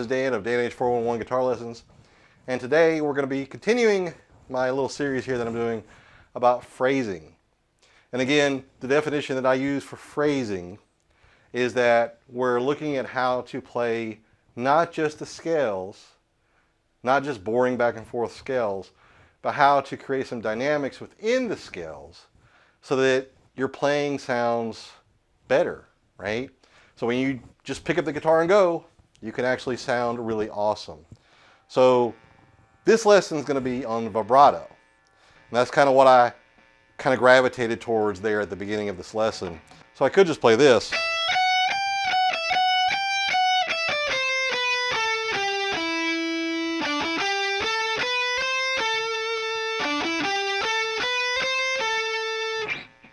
is Dan of Dan H411 Guitar Lessons, and today we're going to be continuing my little series here that I'm doing about phrasing. And again, the definition that I use for phrasing is that we're looking at how to play not just the scales, not just boring back and forth scales, but how to create some dynamics within the scales so that your playing sounds better, right? So when you just pick up the guitar and go, you can actually sound really awesome. So this lesson is going to be on vibrato. And that's kind of what I kind of gravitated towards there at the beginning of this lesson. So I could just play this.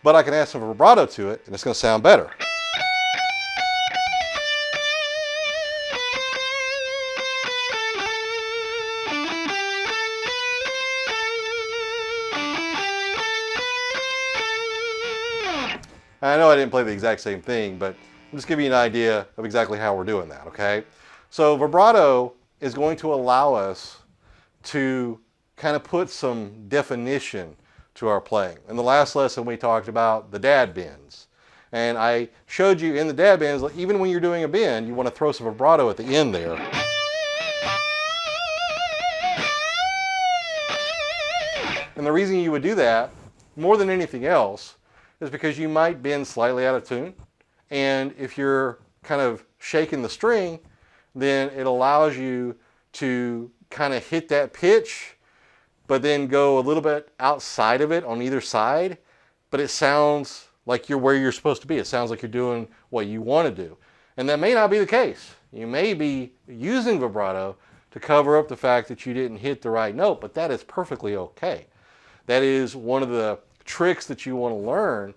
But I can add some vibrato to it and it's going to sound better. I know I didn't play the exact same thing, but I'm just giving you an idea of exactly how we're doing that, okay? So vibrato is going to allow us to kind of put some definition to our playing. In the last lesson we talked about the dad bends. And I showed you in the dad bends, even when you're doing a bend, you want to throw some vibrato at the end there. And the reason you would do that, more than anything else, is because you might bend slightly out of tune. And if you're kind of shaking the string, then it allows you to kind of hit that pitch, but then go a little bit outside of it on either side, but it sounds like you're where you're supposed to be. It sounds like you're doing what you want to do. And that may not be the case. You may be using vibrato to cover up the fact that you didn't hit the right note, but that is perfectly okay. That is one of the tricks that you want to learn,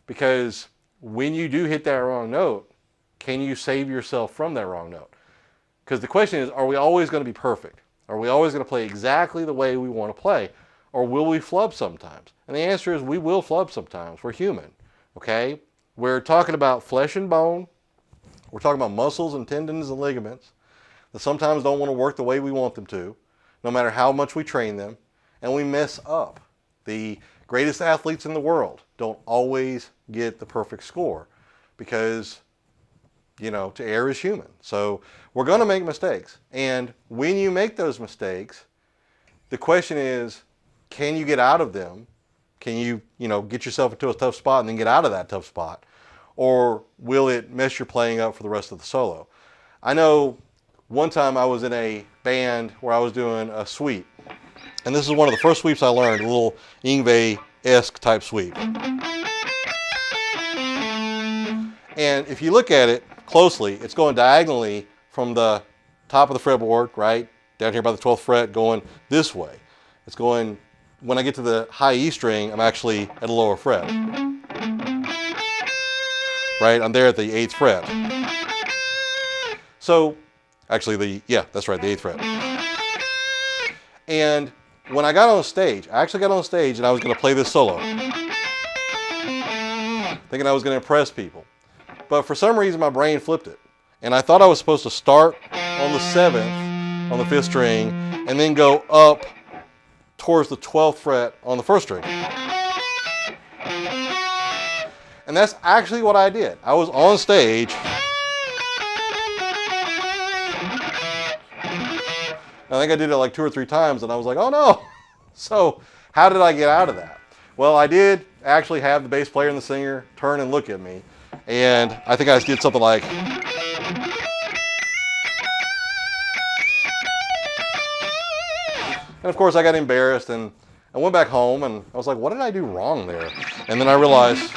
because when you do hit that wrong note, can you save yourself from that wrong note? Because the question is, are we always going to be perfect? Are we always going to play exactly the way we want to play? Or will we flub sometimes? And the answer is we will flub sometimes. We're human, okay? We're talking about flesh and bone. We're talking about muscles and tendons and ligaments that sometimes don't want to work the way we want them to, no matter how much we train them, and we mess up. The greatest athletes in the world don't always get the perfect score because, you know, to err is human. So we're going to make mistakes. And when you make those mistakes, the question is, can you get out of them? Can you, get yourself into a tough spot and then get out of that tough spot? Or will it mess your playing up for the rest of the solo? I know one time I was in a band where I was doing a sweep. And this is one of the first sweeps I learned, a little Yngwie-esque type sweep. And if you look at it closely, it's going diagonally from the top of the fretboard, right, down here by the 12th fret, going this way. It's going, when I get to the high E string, I'm actually at a lower fret. Right, I'm there at the 8th fret. So, actually that's right, the 8th fret. And when I got on stage, I actually got on stage and I was going to play this solo, thinking I was going to impress people. But for some reason my brain flipped it. And I thought I was supposed to start on the 7th, on the 5th string, and then go up towards the 12th fret on the 1st string. And that's actually what I did. I was on stage. I think I did it like 2 or 3 times and I was like, oh no. So how did I get out of that? Well, I did actually have the bass player and the singer turn and look at me. And I think I did something like. And of course I got embarrassed and I went back home and I was like, what did I do wrong there? And then I realized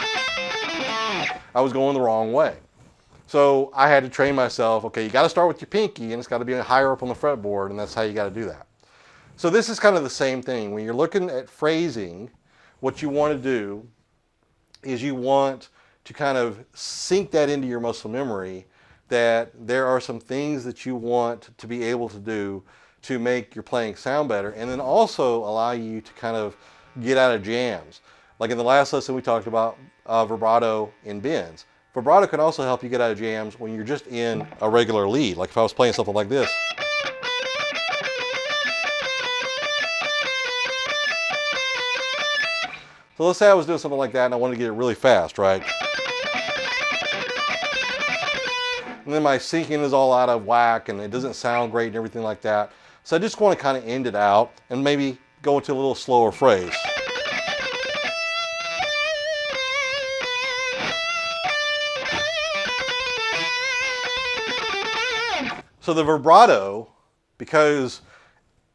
I was going the wrong way. So I had to train myself, okay, you got to start with your pinky and it's got to be higher up on the fretboard, and that's how you got to do that. So this is kind of the same thing. When you're looking at phrasing, what you want to do is you want to kind of sink that into your muscle memory, that there are some things that you want to be able to do to make your playing sound better, and then also allow you to kind of get out of jams. Like in the last lesson we talked about vibrato in bends. Vibrato can also help you get out of jams when you're just in a regular lead, like if I was playing something like this. So let's say I was doing something like that and I wanted to get it really fast, right? And then my syncing is all out of whack and it doesn't sound great and everything like that. So I just want to kind of end it out and maybe go into a little slower phrase. So the vibrato, because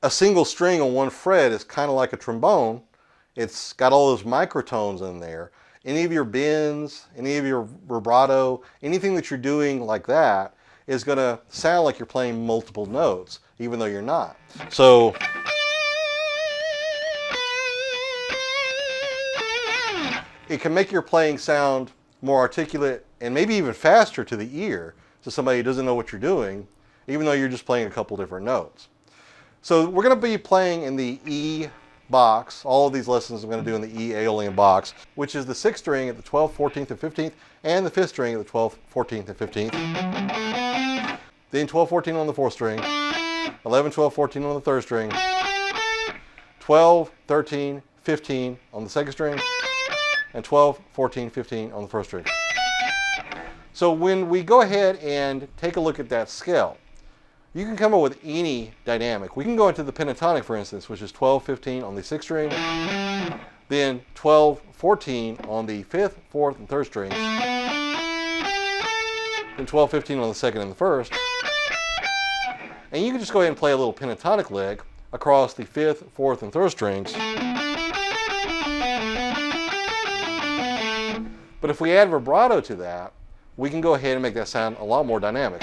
a single string on one fret is kind of like a trombone, it's got all those microtones in there. Any of your bends, any of your vibrato, anything that you're doing like that is going to sound like you're playing multiple notes, even though you're not. So it can make your playing sound more articulate and maybe even faster to the ear to somebody who doesn't know what you're doing, even though you're just playing a couple different notes. So we're going to be playing in the E box. All of these lessons I'm going to do in the E Aeolian box, which is the 6th string at the 12th, 14th, and 15th, and the 5th string at the 12th, 14th, and 15th. Then 12, 14 on the 4th string, 11, 12, 14 on the 3rd string, 12, 13, 15 on the 2nd string, and 12, 14, 15 on the 1st string. So when we go ahead and take a look at that scale, you can come up with any dynamic. We can go into the pentatonic, for instance, which is 12, 15 on the 6th string, then 12, 14 on the 5th, 4th, and 3rd strings, then 12, 15 on the 2nd and the 1st. And you can just go ahead and play a little pentatonic lick across the 5th, 4th, and 3rd strings. But if we add vibrato to that, we can go ahead and make that sound a lot more dynamic.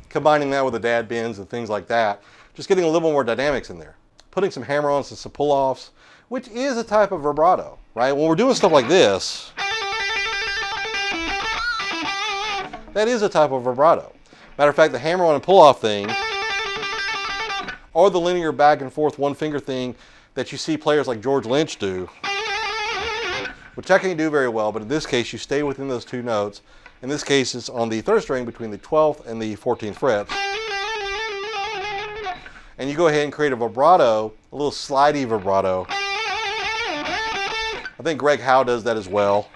Combining that with the dad bends and things like that, just getting a little more dynamics in there. Putting some hammer-ons and some pull-offs, which is a type of vibrato, right? When we're doing stuff like this, that is a type of vibrato. Matter of fact, the hammer-on and pull-off thing, or the linear back and forth one-finger thing that you see players like George Lynch do, which I can't do very well, but in this case, you stay within those two notes. In this case, it's on the 3rd string between the 12th and the 14th frets. And you go ahead and create a vibrato, a little slidey vibrato. I think Greg Howe does that as well.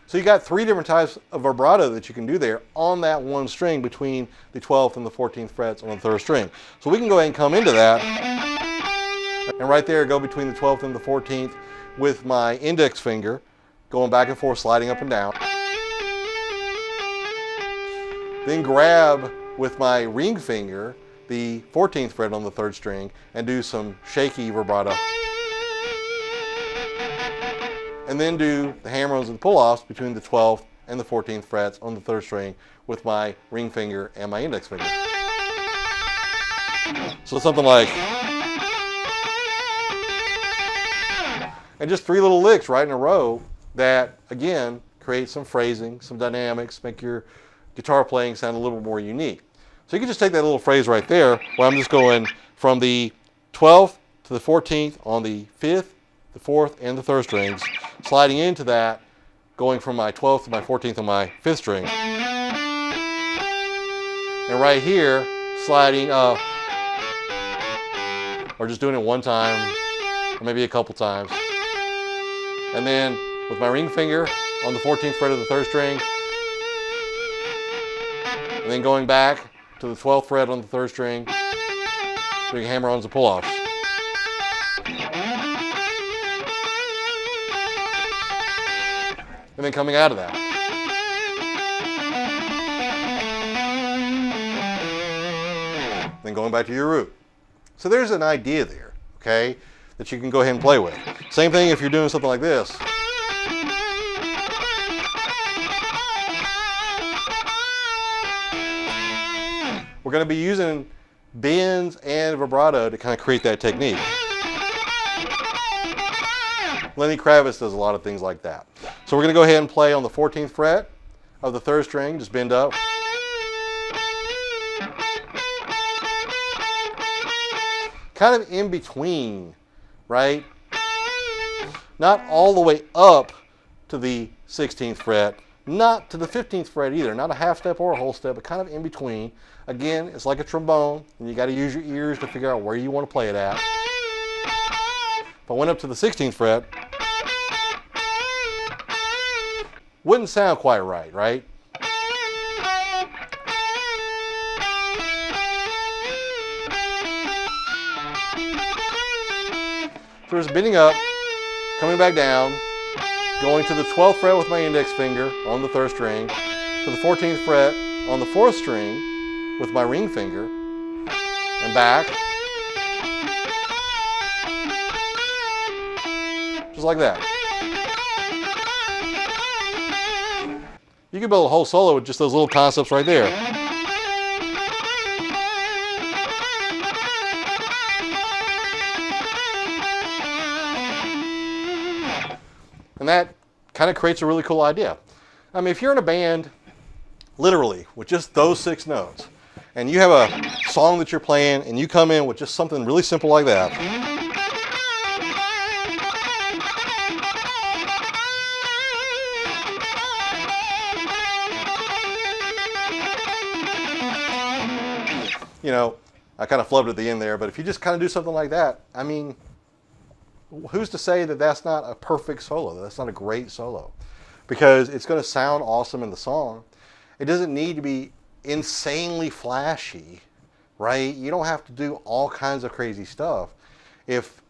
So you got 3 different types of vibrato that you can do there on that one string between the 12th and the 14th frets on the 3rd string. So we can go ahead and come into that, and right there go between the 12th and the 14th with my index finger going back and forth, sliding up and down. Then grab with my ring finger the 14th fret on the 3rd string and do some shaky vibrato. And then do the hammer-ons and pull-offs between the 12th and the 14th frets on the 3rd string with my ring finger and my index finger. So something like, and just 3 little licks right in a row that, again, create some phrasing, some dynamics, make your guitar playing sound a little more unique. So you can just take that little phrase right there, where I'm just going from the 12th to the 14th on the 5th, the 4th, and the 3rd strings, sliding into that, going from my 12th to my 14th on my 5th string. And right here, sliding up, or just doing it one time, or maybe a couple times. And then with my ring finger on the 14th fret of the 3rd string, and then going back to the 12th fret on the 3rd string, doing hammer-ons and pull-offs. And then coming out of that. Then going back to your root. So there's an idea there, okay, that you can go ahead and play with. Same thing if you're doing something like this. We're going to be using bends and vibrato to kind of create that technique. Lenny Kravitz does a lot of things like that. So we're going to go ahead and play on the 14th fret of the 3rd string. Just bend up. Kind of in between, right? Not all the way up to the 16th fret, not to the 15th fret either, not a half step or a whole step, but kind of in between. Again, it's like a trombone, and you got to use your ears to figure out where you want to play it at. If I went up to the 16th fret, wouldn't sound quite right, right? So there's bending up, coming back down, going to the 12th fret with my index finger on the 3rd string, to the 14th fret on the 4th string with my ring finger, and back. Just like that. You can build a whole solo with just those little concepts right there. And that kind of creates a really cool idea. I mean, if you're in a band, literally, with just those 6 notes, and you have a song that you're playing, and you come in with just something really simple like that. You know, I kind of flubbed at the end there, but if you just kind of do something like that, I mean, who's to say that that's not a perfect solo, that that's not a great solo? Because it's going to sound awesome in the song. It doesn't need to be insanely flashy, right? You don't have to do all kinds of crazy stuff. If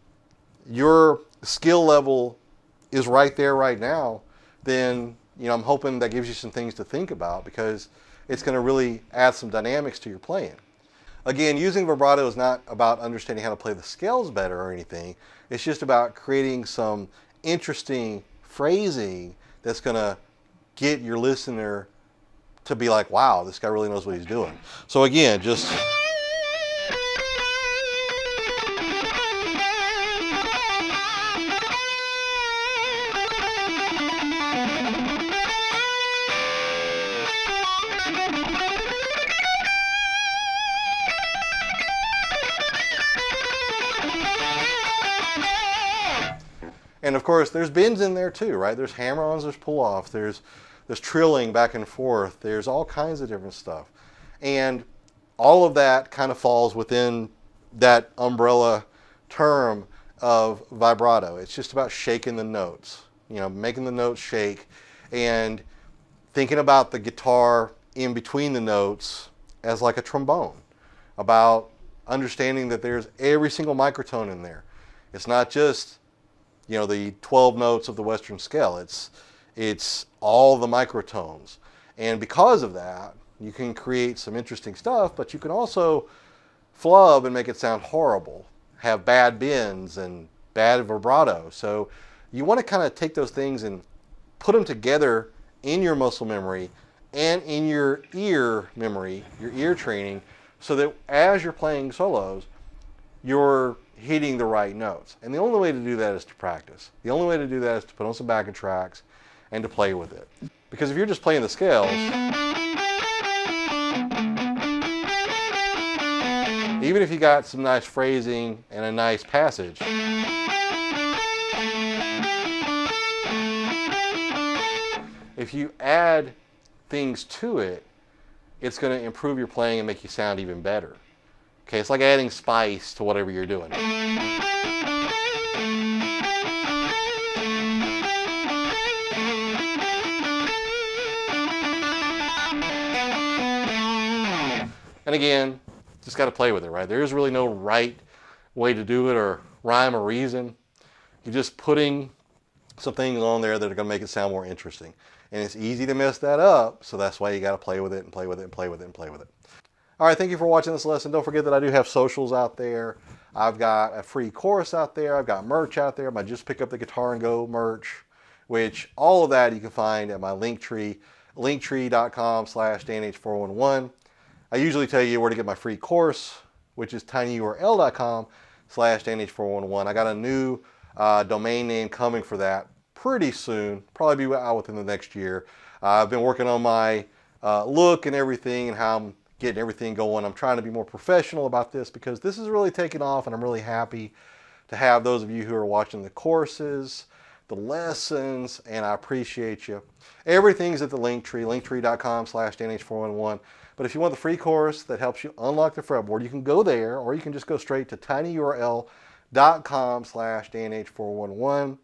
your skill level is right there right now, then, you know, I'm hoping that gives you some things to think about, because it's going to really add some dynamics to your playing. Again, using vibrato is not about understanding how to play the scales better or anything. It's just about creating some interesting phrasing that's going to get your listener to be like, wow, this guy really knows what he's doing. So again, just... And of course, there's bends in there too, right? There's hammer-ons, there's pull-offs, there's trilling back and forth, there's all kinds of different stuff. And all of that kind of falls within that umbrella term of vibrato. It's just about shaking the notes, you know, making the notes shake, and thinking about the guitar in between the notes as like a trombone, about understanding that there's every single microtone in there. It's not just, you know, the 12 notes of the Western scale. It's all the microtones. And because of that, you can create some interesting stuff, but you can also flub and make it sound horrible, have bad bends and bad vibrato. So you want to kind of take those things and put them together in your muscle memory and in your ear memory, your ear training, so that as you're playing solos, you're hitting the right notes. And the only way to do that is to practice. The only way to do that is to put on some backing tracks and to play with it. Because if you're just playing the scales, even if you got some nice phrasing and a nice passage, if you add things to it, it's going to improve your playing and make you sound even better. Okay, it's like adding spice to whatever you're doing. And again, just got to play with it, right? There is really no right way to do it or rhyme or reason. You're just putting some things on there that are going to make it sound more interesting. And it's easy to mess that up, so that's why you got to play with it and play with it and play with it and play with it. All right, thank you for watching this lesson. Don't forget that I do have socials out there. I've got a free course out there. I've got merch out there. My Just Pick Up the Guitar and Go merch, which all of that you can find at my Linktree, linktree.com/DanH411. I usually tell you where to get my free course, which is tinyurl.com/DanH411. I got a new domain name coming for that pretty soon, probably be out within the next year. I've been working on my look and everything and how I'm getting everything going. I'm trying to be more professional about this because this is really taking off, and I'm really happy to have those of you who are watching the courses, the lessons, and I appreciate you. Everything's at the Linktree, linktree.com/DNH411. But if you want the free course that helps you unlock the fretboard, you can go there, or you can just go straight to tinyurl.com/DNH411,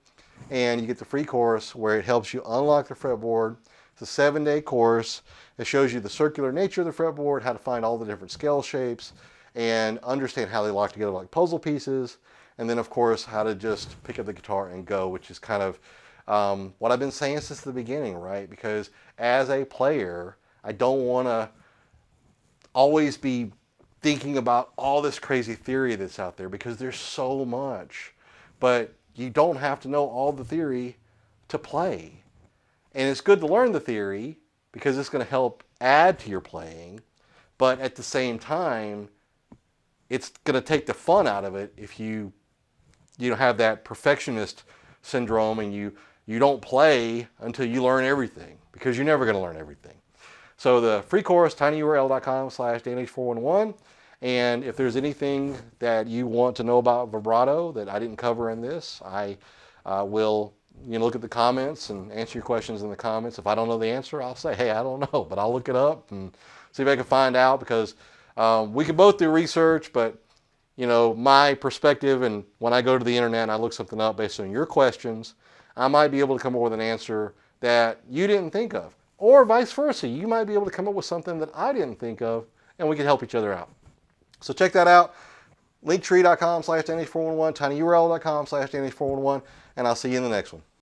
and you get the free course where it helps you unlock the fretboard. It's a 7-day course. It shows you the circular nature of the fretboard, how to find all the different scale shapes, and understand how they lock together like puzzle pieces. And then, of course, how to just pick up the guitar and go, which is kind of what I've been saying since the beginning, right? Because as a player, I don't want to always be thinking about all this crazy theory that's out there, because there's so much. But you don't have to know all the theory to play. And it's good to learn the theory because it's going to help add to your playing. But at the same time, it's going to take the fun out of it if you have that perfectionist syndrome and you don't play until you learn everything, because you're never going to learn everything. So the free course, tinyurl.com/DNH411. And if there's anything that you want to know about vibrato that I didn't cover in this, I will look at the comments and answer your questions in the comments. If I don't know the answer, I'll say, hey, I don't know, but I'll look it up and see if I can find out, because we can both do research, but my perspective, and when I go to the internet and I look something up based on your questions, I might be able to come up with an answer that you didn't think of, or vice versa. You might be able to come up with something that I didn't think of, and we can help each other out. So check that out. Linktree.com/DNH411, tinyurl.com/DNH411, and I'll see you in the next one.